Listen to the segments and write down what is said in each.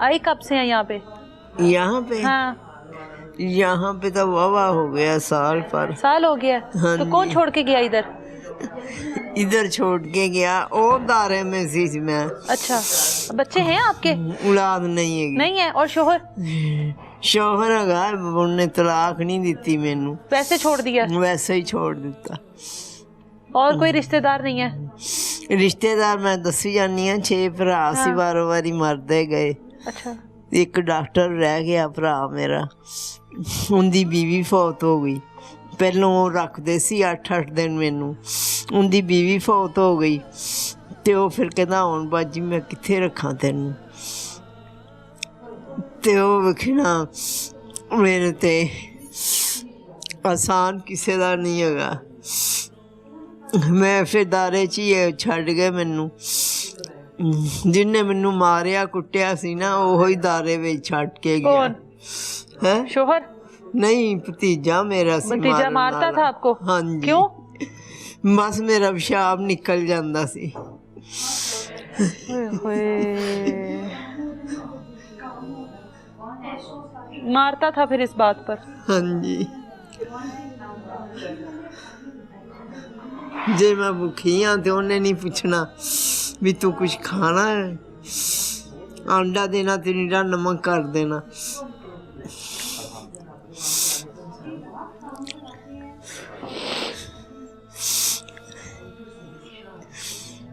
आई कब से हैं यहाँ पे? यहाँ पे हाँ, यहाँ पे तो वाह हो गया साल पर। साल हो गया। हाँ तो कौन जी। छोड़ के गया इधर? इधर छोड़ के गया और दायरे में सी मैं। अच्छा, बच्चे हैं आपके? औलाद नहीं है। नहीं है। और शोहर? शौहर है, उन्हें तलाक नहीं दी मैनू, वैसे छोड़ दिया? वैसे ही छोड़ दिता। और कोई रिश्तेदार नहीं है? रिश्तेदार मैं दसी जानी हाँ, 6 भरा सी, हाँ। बारो बारी मरदे गए। अच्छा, एक डॉक्टर रह गया भरा मेरा, उनकी बीवी फौत हो गई। पहलों वो रखते सी 8-8 दिन मैनू, उनकी बीवी फौत हो गई तो वो फिर कहता हुण बाजी मैं कित्थे रखा तेनू, तो वो वेखना मेरे ते आसान किसी का नहीं हैगा। मैं फिर दायरे च ही छड्ड गए मैनू, जिन्ने मैनू मारिया कुटिया सी ना वो ही दायरे विच छड्ड के गया। कौन? है शोहर? नहीं, भतीजा मेरा सी। भतीजा मारता था आपको? हाँ जी। क्यों? बस मेरा पेशाब निकल जाता सी। मारता था फिर इस बात पर? हाँ जी। जे मैं भुखी हाँ तो उन्हें नहीं पूछना भी तू कुछ खाना है, अंडा देना तो नीरा नमक कर देना।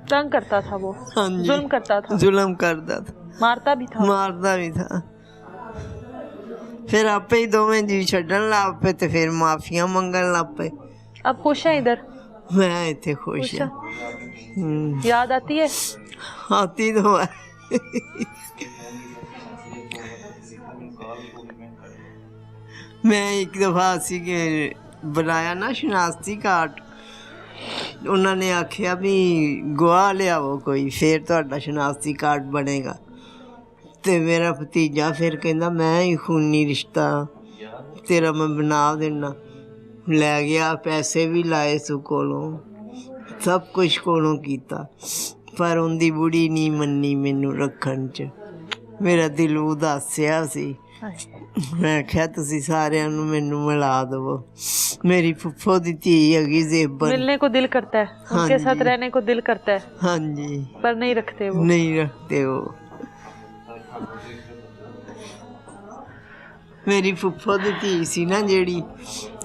तंग करता था वो? हाँ जी। जुल्म करता था? जुल्म करता था, मारता भी था? मारता भी था। फिर आपे ही दोवें जी छड्डन लग पे ते फिर माफिया मंगन लग पे। अब खुश है इधर? मैं इतने खुश खुश हाँ। है? याद आती है? आती तो है। मैं एक दफा सी बनाया ना शनाख्ती कार्ड, उन्होंने आखिया भी गवाह लियावो कोई फिर तुहाडा शनाख्ती कार्ड बनेगा। तो मेरा भतीजा फिर कहंदा मैं ही खूनी रिश्ता तेरा मैं बना देना। लै गया, पैसे भी लाए सु कोलों, सब कुछ कोलों कीता, पर उनकी बुढ़ी नहीं मन्नी मैनू रखन च। मेरा दिल उदासिया सी। मैं आख्या तुसी सारिਆਂ ਨੂੰ मैनू मिला दवो। मेरी फुफ्फो दी धी हैगी ज़ेबन। मिलने को दिल करता है, उनके साथ रहने को दिल करता है। हाँ जी। पर नहीं रखते वो? नहीं रखते वो। मेरी फुफ्फो दी धी सी ना जेड़ी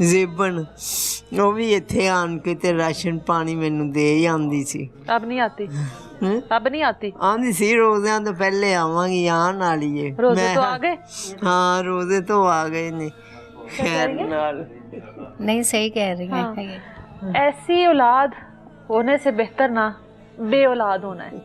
ज़ेबन, वो भी इत्थे आन के ते राशन पानी मैनू दे ही आंदी सी। अब नहीं आती? हैं? अब नहीं आती? आंदी सी रोज़िਆਂ तो पहले आवांगी, आन वाली है। रोजे तो आ गए? हाँ, रोज़े तो आ गए ने खैर नाल। नहीं सही कह रही हाँ। है। ऐसी औलाद होने से बेहतर ना बे औलाद होना है।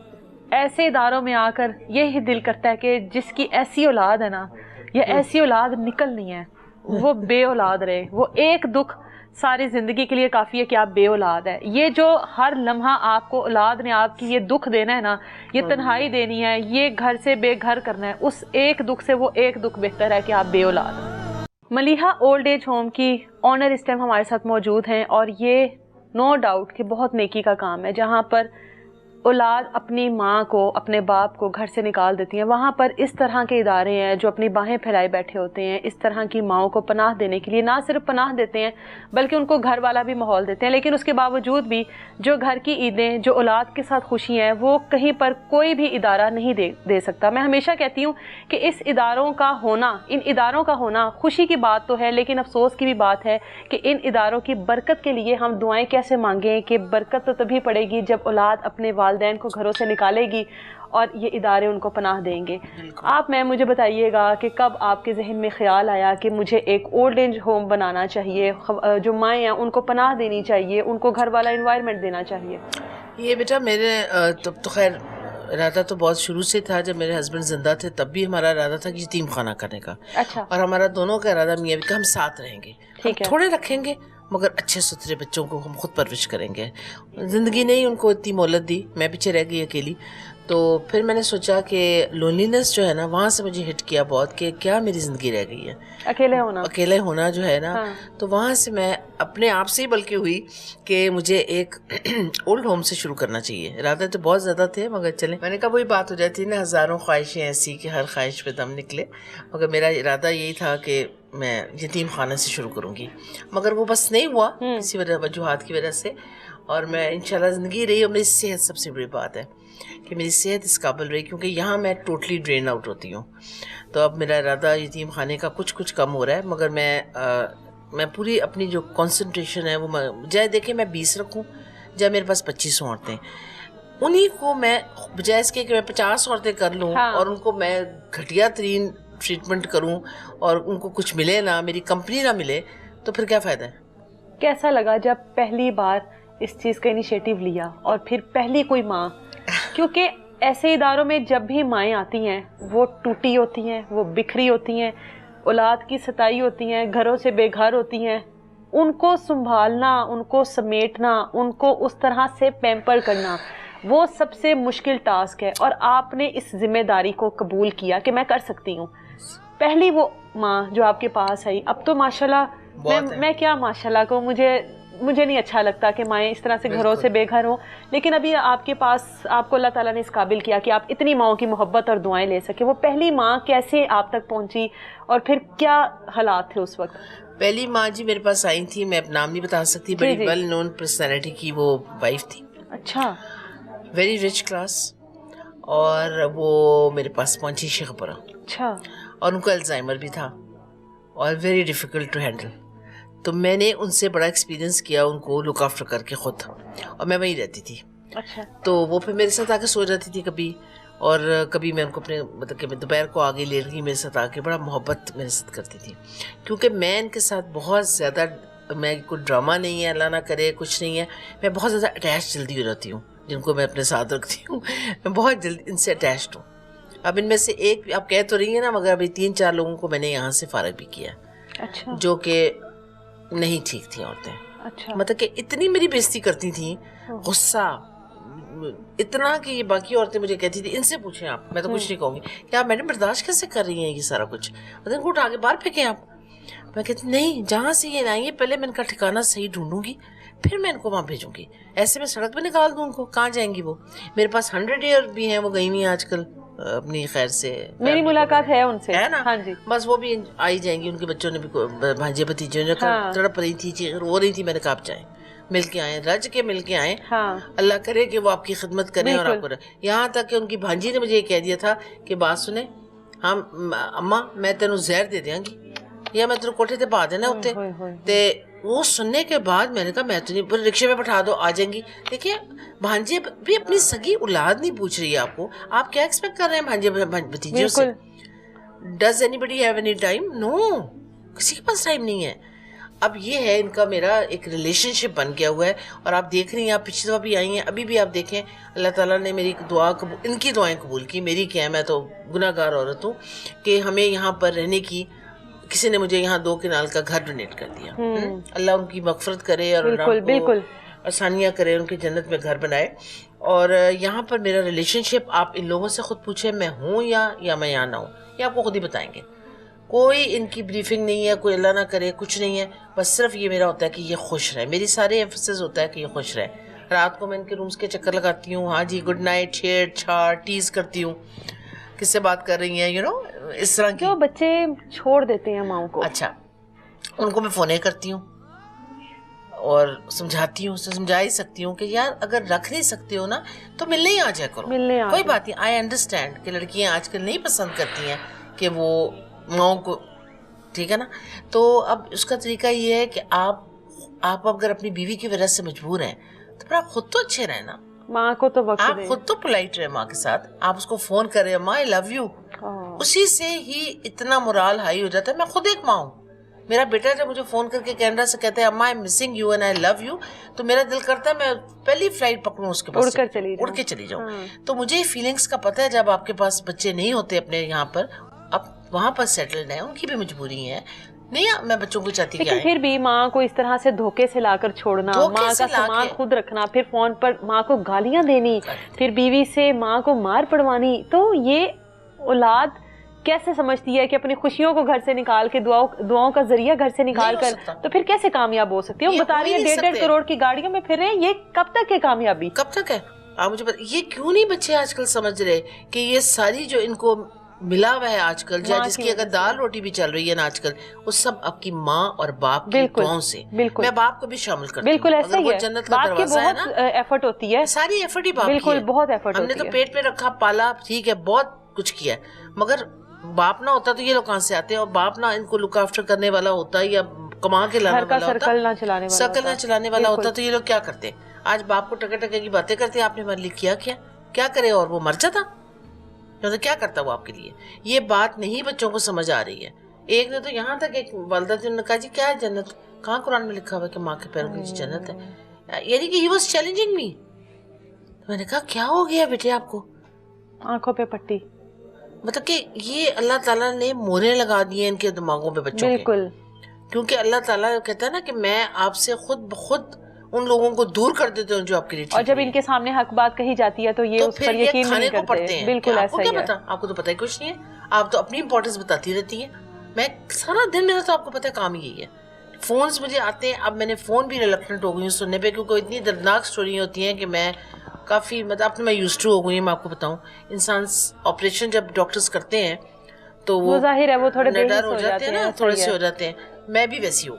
ऐसे इदारों में आकर यही दिल करता है कि जिसकी ऐसी औलाद है ना, या ऐसी औलाद निकलनी है, वो बे औलाद रहे। वो एक दुख सारी ज़िंदगी के लिए काफ़ी है कि आप बे औलाद है। ये जो हर लम्हा आपको औलाद ने आपकी ये दुख देना है ना, ये तन्हाई देनी है, ये घर से बेघर करना है, उस एक दुख से वो एक दुख बेहतर है कि आप बे औलाद हैं। मलिहा ओल्ड एज होम की ऑनर इस टाइम हमारे साथ मौजूद हैं, और ये नो डाउट कि बहुत नेकी का काम है। जहाँ पर औलाद अपनी माँ को, अपने बाप को घर से निकाल देती हैं, वहाँ पर इस तरह के इदारे हैं जो अपनी बाहें फैलाए बैठे होते हैं। इस तरह की माँओं को पनाह देने के लिए ना सिर्फ पनाह देते हैं बल्कि उनको घर वाला भी माहौल देते हैं। लेकिन उसके बावजूद भी जो घर की ईदें, जो औलाद के साथ खुशी हैं, वो कहीं पर कोई भी इदारा नहीं दे सकता। मैं हमेशा कहती हूँ कि इस इदारों का होना, इन इदारों का होना खुशी की बात तो है, लेकिन अफसोस की भी बात है कि इन इदारों की बरकत के लिए हम दुआएं कैसे मांगें कि बरकत तो तभी पड़ेगी जब औलाद अपने वालिदैन को घरों से निकालेगी और ये इदारे उनको पनाह देंगे। आप मैम मुझे बताइएगा कि कब आपके जहन में ख्याल आया कि मुझे एक ओल्ड एज होम बनाना चाहिए, जो माएँ हैं उनको पनाह देनी चाहिए, उनको घर वाला इन्वायरमेंट देना चाहिए? ये बेटा मेरे तब तो खैर इरादा तो बहुत शुरू से था। जब मेरे हस्बैंड जिंदा थे तब भी हमारा इरादा था कि यतीम खाना करने का। अच्छा। और हमारा दोनों का इरादा मियाँ बीवी का हम साथ रहेंगे, ठीक है। थोड़े रखेंगे मगर अच्छे सुथरे बच्चों को हम खुद परवरिश करेंगे। ज़िंदगी ने ही उनको इतनी मोहलत दी, मैं पीछे रह गई अकेली। तो फिर मैंने सोचा कि लोनलीनेस जो है ना, वहाँ से मुझे हिट किया बहुत कि क्या मेरी ज़िंदगी रह गई है, अकेले होना जो है ना। हाँ। तो वहाँ से मैं اپنے آپ سے ہی بلکہ ہوئی کہ مجھے ایک اولڈ ہوم سے شروع کرنا چاہیے. ارادے تو بہت زیادہ تھے مگر چلیں, میں نے کہا وہی بات ہو جاتی نا, ہزاروں خواہشیں ایسی کہ ہر خواہش پہ دم نکلے. مگر میرا ارادہ یہی تھا کہ میں یتیم خانہ سے شروع کروں گی, مگر وہ بس نہیں ہوا کسی وجوہات کی وجہ سے. اور میں انشاءاللہ زندگی رہی, اور میری صحت سب سے بڑی بات ہے کہ میری صحت اس قابل رہی, کیونکہ یہاں میں ٹوٹلی ڈرین آؤٹ ہوتی ہوں. تو اب میرا ارادہ یتیم خانے کا کچھ کم ہو رہا ہے, مگر میں پوری اپنی جو کنسنٹریشن ہے وہ جائے دیکھیں میں 20 رکھوں, جائے میرے پاس 25 عورتیں, انہی کو میں بجائے اس کے کہ میں 50 عورتیں کر لوں اور ان کو میں گھٹیا ترین ٹریٹمنٹ کروں اور ان کو کچھ ملے نہ, میری کمپنی نہ ملے, تو پھر کیا فائدہ ہے. کیسا لگا جب پہلی بار اس چیز کا انیشیٹو لیا اور پھر پہلی کوئی ماں, کیونکہ ایسے اداروں میں جب بھی مائیں آتی ہیں وہ ٹوٹی ہوتی ہیں, وہ بکھری ہوتی ہیں, اولاد کی ستائی ہوتی ہیں, گھروں سے بے گھر ہوتی ہیں, ان کو سنبھالنا, ان کو سمیٹنا, ان کو اس طرح سے پیمپر کرنا وہ سب سے مشکل ٹاسک ہے, اور آپ نے اس ذمہ داری کو قبول کیا کہ میں کر سکتی ہوں. پہلی وہ ماں جو آپ کے پاس آئی, اب تو ماشاءاللہ میں کیا ماشاءاللہ کو, مجھے نہیں اچھا لگتا کہ مائیں اس طرح سے گھروں سے بے گھر ہوں, لیکن ابھی آپ کے پاس, آپ کو اللہ تعالیٰ نے اس قابل کیا کہ آپ اتنی ماؤں کی محبت اور دعائیں لے سکے. وہ پہلی ماں کیسے آپ تک پہنچی اور پھر کیا حالات تھے اس وقت؟ پہلی ماں جی میرے پاس آئی تھی, میں نام نہیں بتا سکتی, بڑی ویل نون پرسنالٹی کی وہ وائف تھی. اچھا. ویری رچ کلاس, اور وہ میرے پاس پہنچی شیخپورہ. اچھا. اور ان کو الزائمر بھی تھا اور ویری ڈیفیکلٹ ٹو ہینڈل. تو میں نے ان سے بڑا ایکسپیرینس کیا ان کو لک آفٹر کر کے خود, اور میں وہیں رہتی تھی. اچھا. تو وہ پھر میرے ساتھ آ کے سو جاتی تھی کبھی, اور کبھی میں ان کو اپنے مطلب کہ میں دوپہر کو آگے لے رہی میرے ساتھ آ کے بڑا محبت میرے ساتھ کرتی تھی, کیونکہ میں ان کے ساتھ بہت زیادہ, میں کوئی ڈرامہ نہیں ہے اللہ نہ کرے, کچھ نہیں ہے, میں بہت زیادہ اٹیچ جلدی ہو جاتی ہوں جن کو میں اپنے ساتھ رکھتی ہوں, میں بہت جلدی ان سے اٹیچڈ ہوں. اب ان میں سے ایک آپ کہہ تو رہی ہیں نا, مگر ابھی 3-4 لوگوں کو میں نے یہاں سے فارغ بھی کیا. اچھا. جو کہ نہیں ٹھیک تھیں عورتیں. اچھا. مطلب کہ اتنی میری بےزتی کرتی تھیں, غصہ اتنا کہ یہ باقی عورتیں مجھے کہتی تھی ان سے پوچھیں آپ, میں تو کچھ نہیں کہوں گی, کہ آپ میڈم برداشت کیسے کر رہی ہیں یہ سارا کچھ, مطلب ان کو اٹھا کے باہر پھینکیں آپ. میں کہتی نہیں, جہاں سے یہ آئیں گے پہلے میں ان کا ٹھکانہ صحیح ڈھونڈوں گی, پھر میں ان کو وہاں بھیجوں گی. ایسے میں سڑک پہ نکال دوں ان کو, کہاں جائیں گی وہ. میرے پاس 100 ایئر بھی ہیں, وہ گئی ہوئی ہیں آج کل اپنی خیر سے, میری ملاقات ہے ان سے, ہے نا. ہاں جی. بس وہ بھی آئی جائیں گی, ان کے بچوں نے بھی, بھانجے بھتیجے نے تڑپ رہی تھی, رو رہی تھی, میں نے کہا آپ جائیں, مل کے آئیں, رج کے مل کے آئیں. اللہ کرے کہ وہ آپ کی خدمت کریں اور آپ کو. یہاں تک کہ ان کی بھانجی نے مجھے یہ کہہ دیا تھا کہ بات سنیں, ہم اماں میں تینوں زہر دے دیاں گی, یا میں تینوں کوٹھے تے پا دینا ہوتے. تے وہ سننے کے بعد میں نے کہا میں تو نہیں, رکشے میں بٹھا دو, آ جائیں گی. دیکھیں بھانجے بھی اپنی سگی اولاد نہیں پوچھ رہی ہے آپ کو, آپ کیا ایکسپیکٹ کر رہے ہیں بھانجے بھتیجوں سے؟ Does anybody have any time? No, کسی کے پاس ٹائم نہیں ہے. اب یہ ہے ان کا میرا ایک ریلیشن شپ بن گیا ہوا ہے, اور آپ دیکھ رہی ہیں, آپ پچھلی دفعہ بھی آئی ہیں, ابھی بھی آپ دیکھیں اللہ تعالیٰ نے میری دعا ان کی دعائیں قبول کی. میری کیا ہے, میں تو گناہ گار عورت ہوں کہ ہمیں یہاں پر رہنے کی, کسی نے مجھے یہاں 2 کنال کا گھر ڈونیٹ کر دیا. اللہ ان کی مغفرت کرے اور بالکل آسانیاں کرے, ان کی جنت میں گھر بنائے. اور یہاں پر میرا ریلیشن شپ آپ ان لوگوں سے خود پوچھیں, میں ہوں یا میں یہاں نہ ہوں, یہ آپ کو خود ہی بتائیں گے. کوئی ان کی بریفنگ نہیں ہے, کوئی اللہ نہ کرے کچھ نہیں ہے, بس صرف یہ میرا ہوتا ہے کہ یہ خوش رہے. میری سارے ایمفسس ہوتا ہے کہ یہ خوش رہے. رات کو میں ان کے رومز کے چکر لگاتی ہوں, ہاں جی گڈ نائٹ, چھیڑ چھاڑ ٹیز کرتی ہوں, کس سے بات کر رہی ہیں, یو نو اس طرح کی. جو بچے چھوڑ دیتے ہیں ماؤں کو, اچھا ان کو میں فونیں کرتی ہوں اور سمجھاتی ہوں, سمجھا ہی سکتی ہوں کہ یار اگر رکھ نہیں سکتے ہو نا تو ملنے ہی آ جائے کرو, کوئی بات نہیں. آئی انڈرسٹینڈ کہ لڑکیاں آج کل نہیں پسند کرتی ہیں کہ وہ ماؤں کو, ٹھیک ہے نا. تو اب اس کا طریقہ یہ ہے کہ آپ اگر اپنی بیوی کی وجہ سے مجبور ہیں تو پھر آپ خود تو اچھے رہیں نا, ماں کو تو وقت آپ خود تو پولائٹ رہے ماں کے ساتھ, آپ اس کو فون کریں, ماں آئی لو یو, اسی سے ہی اتنا مورال ہائی ہو جاتا ہے. میں خود ایک ماں ہوں, میرا بیٹا جب مجھے فون کر کے کینیڈا سے کہتا ہے اماں I missing you and I love you, تو میرا دل کرتا ہے میں پہلی فلائٹ پکڑوں اس کے پاس, اڑ کے چلی جاؤں. تو مجھے فیلنگس کا پتہ ہے, جب آپ کے پاس بچے نہیں ہوتے اپنے یہاں پر, اب وہاں پر سیٹلڈ ہیں, ان کی بھی مجبوری ہے, نہیں میں بچوں کو چاہتی کہ پھر بھی ماں کو اس طرح سے دھوکے سے لا کر چھوڑنا, ماں کا سامان خود رکھنا, پھر فون پر ماں کو گالیاں دینی, پھر بیوی سے ماں کو مار پڑوانی, تو یہ اولاد कैसे समझती है कि अपनी खुशियों को घर से निकाल के दुआओं का जरिया घर से निकाल कर, तो फिर कैसे कामयाब हो सकती है? वो बता रही है 1.5 करोड़ की गाड़ियों में फिर रहे हैं, ये कब तक है कामयाबी? कब तक है? आप मुझे ये क्यों नहीं बच्चे आजकल समझ रहे कि ये सारी जो इनको मिला हुआ है आजकल, या जिसकी अगर दाल रोटी भी चल रही है ना आजकल, वो सब आपकी माँ और बाप की दुआओं से। मैं बाप को भी शामिल करती हूँ। बिल्कुल ऐसा ही है, जन्नत का दरवाजा है ना, एफर्ट होती है, सारी एफर्ट ही बाप की है। बिल्कुल बहुत एफर्ट होती है। हमने तो पेट में रखा, पाला, ठीक है, बहुत कुछ किया, मगर बाप ना होता तो ये लोग कहाँ से आते हैं? और बाप ना इनको लुक आफ्टर करने वाला होता है या कमा के लाने वाला होता, सर्कल ना चलाने वाला होता, तो ये लोग क्या करते? आज बाप को टके टके की बातें करते हैं, आपने हमारे लिए किया क्या करे? और वो मर जाता तो क्या करता वो आपके लिए? ये बात नहीं बच्चों को समझ आ रही है। एक ने तो यहाँ तक एक वालदा थी, उन्होंने कहा जी क्या है जन्नत? कहाँ कुरान में लिखा हुआ है कि माँ के पैरों के नीचे जन्नत है? यानी कि ही वाज चैलेंजिंग मी। मैंने कहा क्या हो गया बेटे आपको? आंखों पे पट्टी। मतलब कि ये अल्लाह ताला ने मोहरें लगा दी हैं इनके दिमागों पे बच्चों के। बिल्कुल, क्योंकि अल्लाह ताला कहता है ना कि मैं आपसे खुद बखुद उन लोगों को दूर कर देते हैं जो आपके लिए ठीक, और जब इनके सामने हक बात कही जाती है तो ये उस पर यकीन नहीं करते हैं। बिल्कुल ऐसा ही है। आपको तो पता ही कुछ नहीं है, आप तो अपनी इंपॉर्टेंस बताती रहती है। मैं सारा दिन, मेरा तो आपको पता है काम यही है। फोन्स मुझे आते हैं, अब मैंने फोन भी रिलक्टेंट हो गई हूँ सुनने पे, क्योंकि इतनी दर्दनाक स्टोरी होती हैं कि मैं काफ़ी, मतलब अब मैं यूज्ड टू हो गई हूँ। मैं आपको बताऊँ, इंसान ऑपरेशन जब डॉक्टर्स करते हैं तो वो जाहिर है वो थोड़े डर हो जाते हैं ना, थोड़े से हो जाते हैं। मैं भी वैसी हूँ।